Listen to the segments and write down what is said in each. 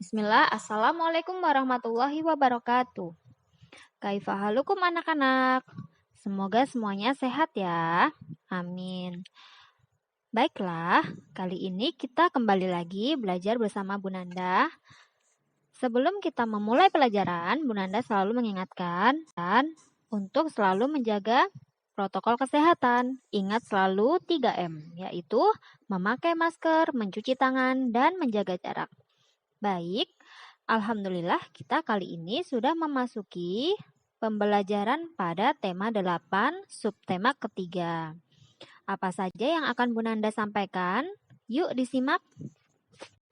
Bismillah, Assalamualaikum warahmatullahi wabarakatuh. Kaifa halukum anak-anak? Semoga semuanya sehat ya. Amin. Baiklah, kali ini kita kembali lagi belajar bersama Bu Nanda. Sebelum kita memulai pelajaran, Bu Nanda selalu mengingatkan untuk selalu menjaga protokol kesehatan. Ingat selalu 3M, yaitu memakai masker, mencuci tangan, dan menjaga jarak. Baik, alhamdulillah kita kali ini sudah memasuki pembelajaran pada tema 8, subtema ketiga. Apa saja yang akan Bu Nanda sampaikan? Yuk disimak.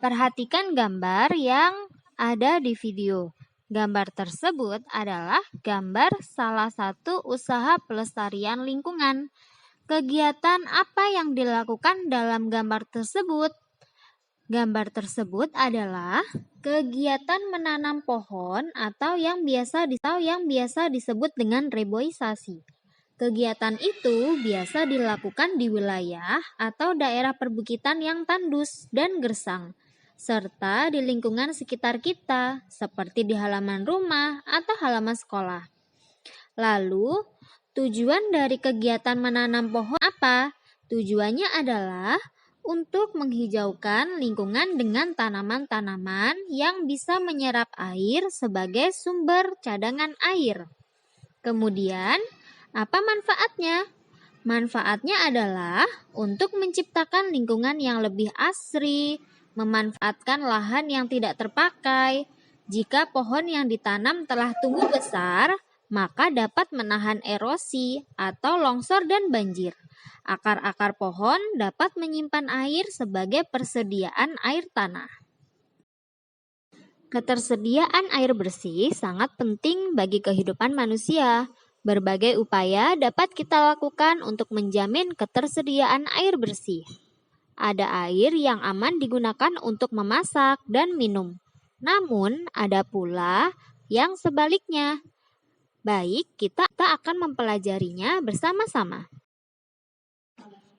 Perhatikan gambar yang ada di video. Gambar tersebut adalah gambar salah satu usaha pelestarian lingkungan. Kegiatan apa yang dilakukan dalam gambar tersebut? Gambar tersebut adalah kegiatan menanam pohon atau yang biasa disebut dengan reboisasi. Kegiatan itu biasa dilakukan di wilayah atau daerah perbukitan yang tandus dan gersang, serta di lingkungan sekitar kita, seperti di halaman rumah atau halaman sekolah. Lalu, tujuan dari kegiatan menanam pohon apa? Tujuannya adalah untuk menghijaukan lingkungan dengan tanaman-tanaman yang bisa menyerap air sebagai sumber cadangan air. Kemudian, apa manfaatnya? Manfaatnya adalah untuk menciptakan lingkungan yang lebih asri, memanfaatkan lahan yang tidak terpakai. Jika pohon yang ditanam telah tumbuh besar, maka dapat menahan erosi atau longsor dan banjir. Akar-akar pohon dapat menyimpan air sebagai persediaan air tanah. Ketersediaan air bersih sangat penting bagi kehidupan manusia. Berbagai upaya dapat kita lakukan untuk menjamin ketersediaan air bersih. Ada air yang aman digunakan untuk memasak dan minum. Namun, ada pula yang sebaliknya. Baik, kita akan mempelajarinya bersama-sama.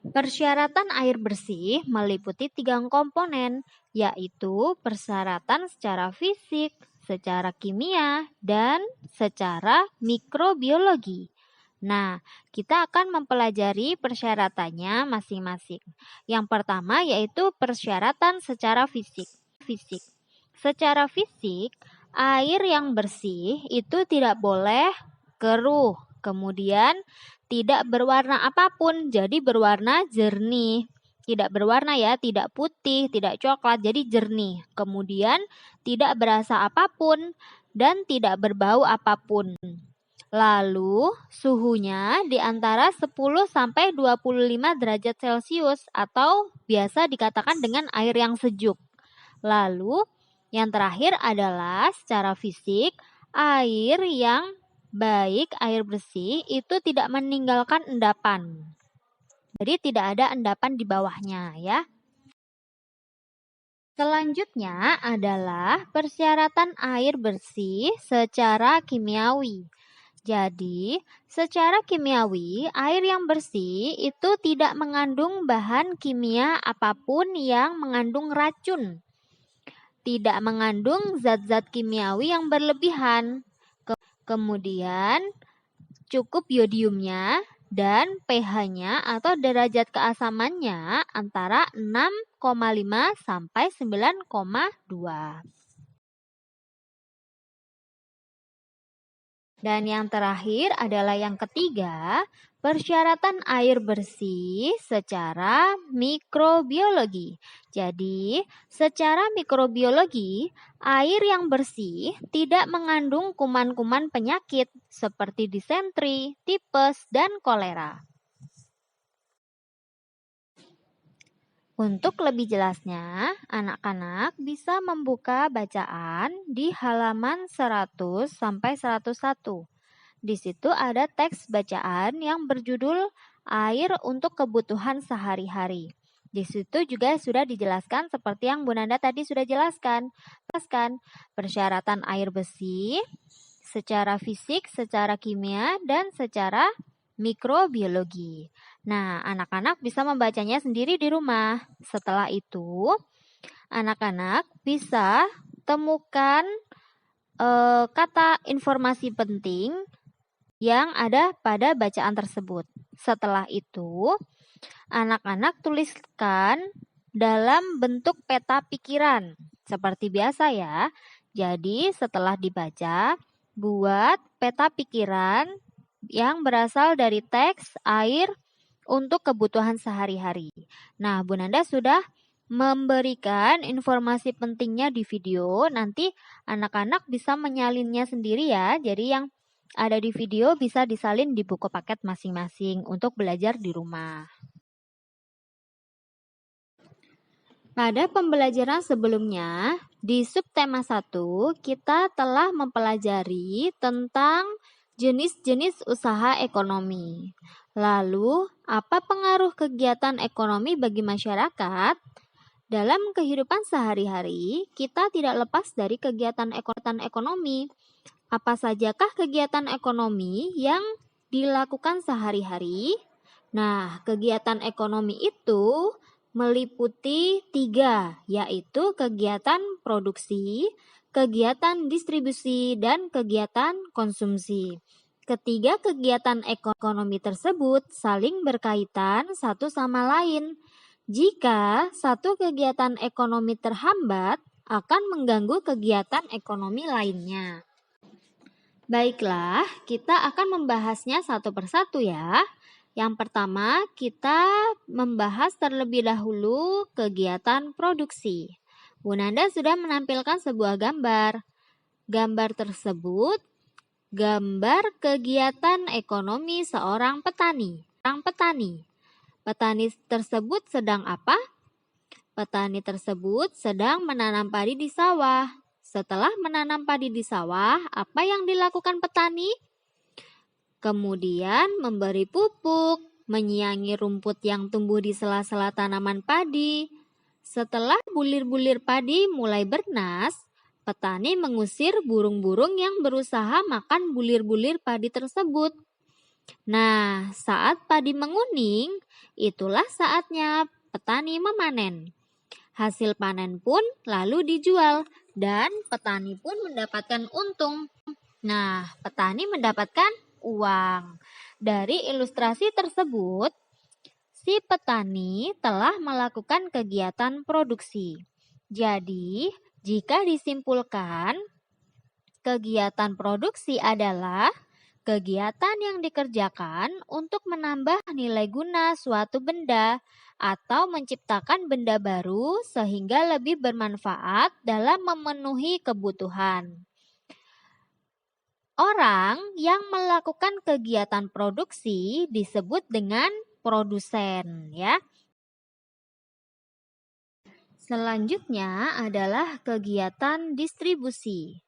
Persyaratan air bersih meliputi 3 komponen, yaitu persyaratan secara fisik, secara kimia, dan secara mikrobiologi. Nah, kita akan mempelajari persyaratannya masing-masing. Yang pertama yaitu persyaratan secara fisik. Secara fisik, air yang bersih itu tidak boleh keruh, kemudian tidak berwarna apapun, jadi berwarna jernih. Tidak berwarna ya, tidak putih, tidak coklat, jadi jernih. Kemudian tidak berasa apapun dan tidak berbau apapun. Lalu suhunya di antara 10 sampai 25 derajat Celcius atau biasa dikatakan dengan air yang sejuk. Lalu yang terakhir adalah secara fisik, air yang baik, air bersih itu tidak meninggalkan endapan. Jadi tidak ada endapan di bawahnya ya. Selanjutnya adalah persyaratan air bersih secara kimiawi. Jadi, secara kimiawi, air yang bersih itu tidak mengandung bahan kimia apapun yang mengandung racun. Tidak mengandung zat-zat kimiawi yang berlebihan. Kemudian cukup yodiumnya dan pH-nya atau derajat keasamannya antara 6,5 sampai 9,2. Dan yang terakhir adalah yang ketiga, persyaratan air bersih secara mikrobiologi. Jadi, secara mikrobiologi, air yang bersih tidak mengandung kuman-kuman penyakit seperti disentri, tipes, dan kolera. Untuk lebih jelasnya, anak-anak bisa membuka bacaan di halaman 100 sampai 101. Di situ ada teks bacaan yang berjudul Air untuk Kebutuhan Sehari-hari. Di situ juga sudah dijelaskan seperti yang Bu Nanda tadi sudah jelaskan. Persyaratan air bersih secara fisik, secara kimia, dan secara mikrobiologi. Nah, anak-anak bisa membacanya sendiri di rumah. Setelah itu, anak-anak bisa temukan kata informasi penting yang ada pada bacaan tersebut. Setelah itu, anak-anak tuliskan dalam bentuk peta pikiran. Seperti biasa ya. Jadi setelah dibaca, buat peta pikiran yang berasal dari teks, air, untuk kebutuhan sehari-hari. Nah, Bu Nanda sudah memberikan informasi pentingnya di video. Nanti anak-anak bisa menyalinnya sendiri ya. Jadi yang ada di video bisa disalin di buku paket masing-masing untuk belajar di rumah. Pada pembelajaran sebelumnya, di subtema 1, kita telah mempelajari tentang jenis-jenis usaha ekonomi. Lalu, apa pengaruh kegiatan ekonomi bagi masyarakat? Dalam kehidupan sehari-hari, kita tidak lepas dari kegiatan ekonomi. Apa sajakah kegiatan ekonomi yang dilakukan sehari-hari? Nah, kegiatan ekonomi itu meliputi 3, yaitu kegiatan produksi, kegiatan distribusi, dan kegiatan konsumsi. Ketiga kegiatan ekonomi tersebut saling berkaitan satu sama lain. Jika satu kegiatan ekonomi terhambat, akan mengganggu kegiatan ekonomi lainnya. Baiklah, kita akan membahasnya satu persatu ya. Yang pertama, kita membahas terlebih dahulu kegiatan produksi. Bu Nanda sudah menampilkan sebuah gambar. Gambar tersebut gambar kegiatan ekonomi seorang petani. Petani tersebut sedang apa? Petani tersebut sedang menanam padi di sawah. Setelah menanam padi di sawah, apa yang dilakukan petani? Kemudian memberi pupuk, menyiangi rumput yang tumbuh di sela-sela tanaman padi. Setelah bulir-bulir padi mulai bernas, petani mengusir burung-burung yang berusaha makan bulir-bulir padi tersebut. Nah, saat padi menguning, itulah saatnya petani memanen. Hasil panen pun lalu dijual dan petani pun mendapatkan untung. Nah, petani mendapatkan uang. Dari ilustrasi tersebut, si petani telah melakukan kegiatan produksi. Jadi, jika disimpulkan, kegiatan produksi adalah kegiatan yang dikerjakan untuk menambah nilai guna suatu benda atau menciptakan benda baru sehingga lebih bermanfaat dalam memenuhi kebutuhan. Orang yang melakukan kegiatan produksi disebut dengan produsen ya. Selanjutnya adalah kegiatan distribusi.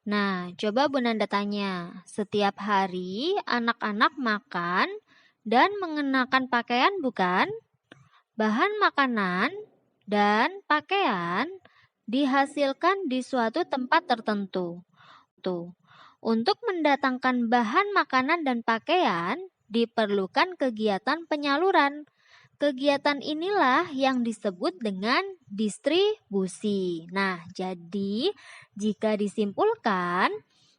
Nah, coba Bu Nanda tanya, setiap hari anak-anak makan dan mengenakan pakaian bukan? Bahan makanan dan pakaian dihasilkan di suatu tempat tertentu. Untuk mendatangkan bahan makanan dan pakaian, diperlukan kegiatan penyaluran. Kegiatan inilah yang disebut dengan distribusi. Nah, jadi jika disimpulkan,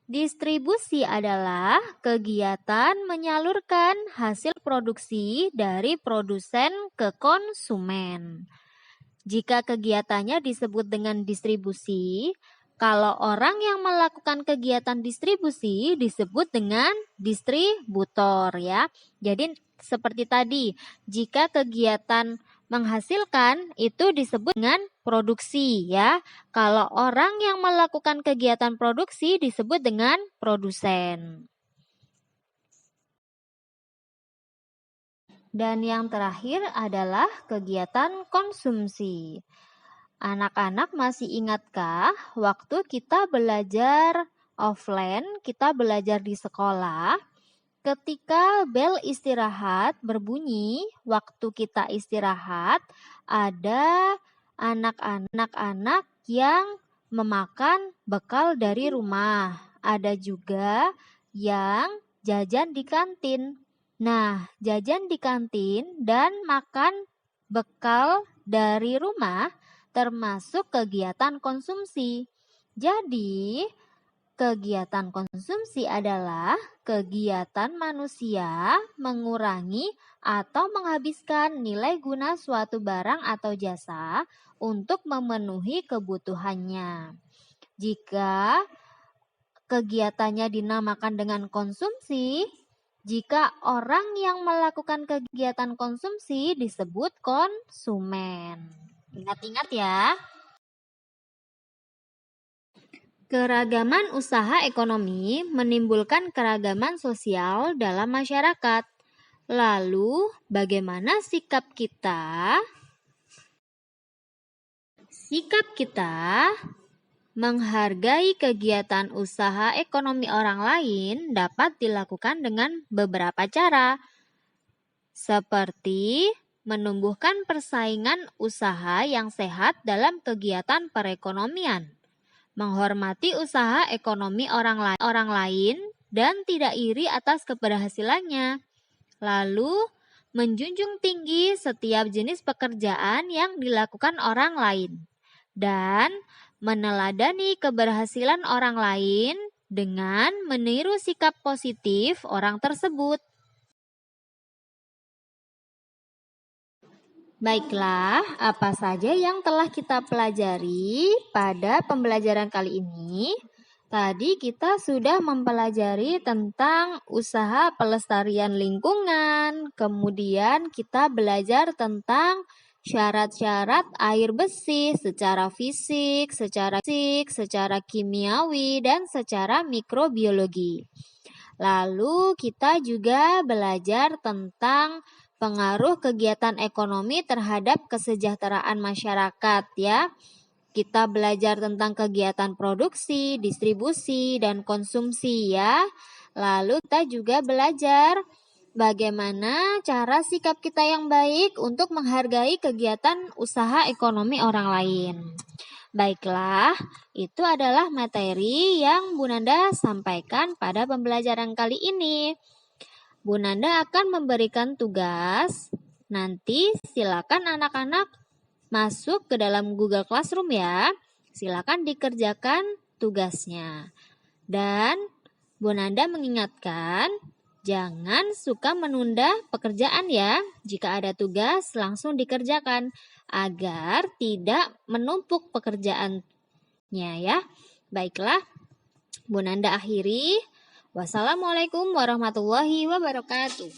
distribusi adalah kegiatan menyalurkan hasil produksi dari produsen ke konsumen. Jika kegiatannya disebut dengan distribusi, kalau orang yang melakukan kegiatan distribusi disebut dengan distributor ya. Jadi seperti tadi, jika kegiatan menghasilkan itu disebut dengan produksi ya. Kalau orang yang melakukan kegiatan produksi disebut dengan produsen. Dan yang terakhir adalah kegiatan konsumsi. Anak-anak masih ingatkah waktu kita belajar offline, kita belajar di sekolah, ketika bel istirahat berbunyi, waktu kita istirahat, ada anak-anak yang memakan bekal dari rumah. Ada juga yang jajan di kantin. Nah, jajan di kantin dan makan bekal dari rumah termasuk kegiatan konsumsi. Jadi, kegiatan konsumsi adalah kegiatan manusia mengurangi atau menghabiskan nilai guna suatu barang atau jasa untuk memenuhi kebutuhannya. Jika kegiatannya dinamakan dengan konsumsi, jika orang yang melakukan kegiatan konsumsi disebut konsumen. Ingat-ingat ya. Keragaman usaha ekonomi menimbulkan keragaman sosial dalam masyarakat. Lalu, bagaimana sikap kita? Sikap kita menghargai kegiatan usaha ekonomi orang lain dapat dilakukan dengan beberapa cara, seperti menumbuhkan persaingan usaha yang sehat dalam kegiatan perekonomian, menghormati usaha ekonomi orang lain dan tidak iri atas keberhasilannya. Lalu, menjunjung tinggi setiap jenis pekerjaan yang dilakukan orang lain dan meneladani keberhasilan orang lain dengan meniru sikap positif orang tersebut. Baiklah, apa saja yang telah kita pelajari pada pembelajaran kali ini? Tadi kita sudah mempelajari tentang usaha pelestarian lingkungan, kemudian kita belajar tentang syarat-syarat air bersih secara fisik, secara kimiawi, dan secara mikrobiologi. Lalu kita juga belajar tentang pengaruh kegiatan ekonomi terhadap kesejahteraan masyarakat ya. Kita belajar tentang kegiatan produksi, distribusi, dan konsumsi ya. Lalu kita juga belajar bagaimana cara sikap kita yang baik untuk menghargai kegiatan usaha ekonomi orang lain. Baiklah, itu adalah materi yang Bu Nanda sampaikan pada pembelajaran kali ini. Bu Nanda akan memberikan tugas. Nanti silakan anak-anak masuk ke dalam Google Classroom ya. Silakan dikerjakan tugasnya. Dan Bu Nanda mengingatkan, jangan suka menunda pekerjaan ya. Jika ada tugas, langsung dikerjakan agar tidak menumpuk pekerjaannya ya. Baiklah, Bu Nanda akhiri. Wassalamualaikum warahmatullahi wabarakatuh.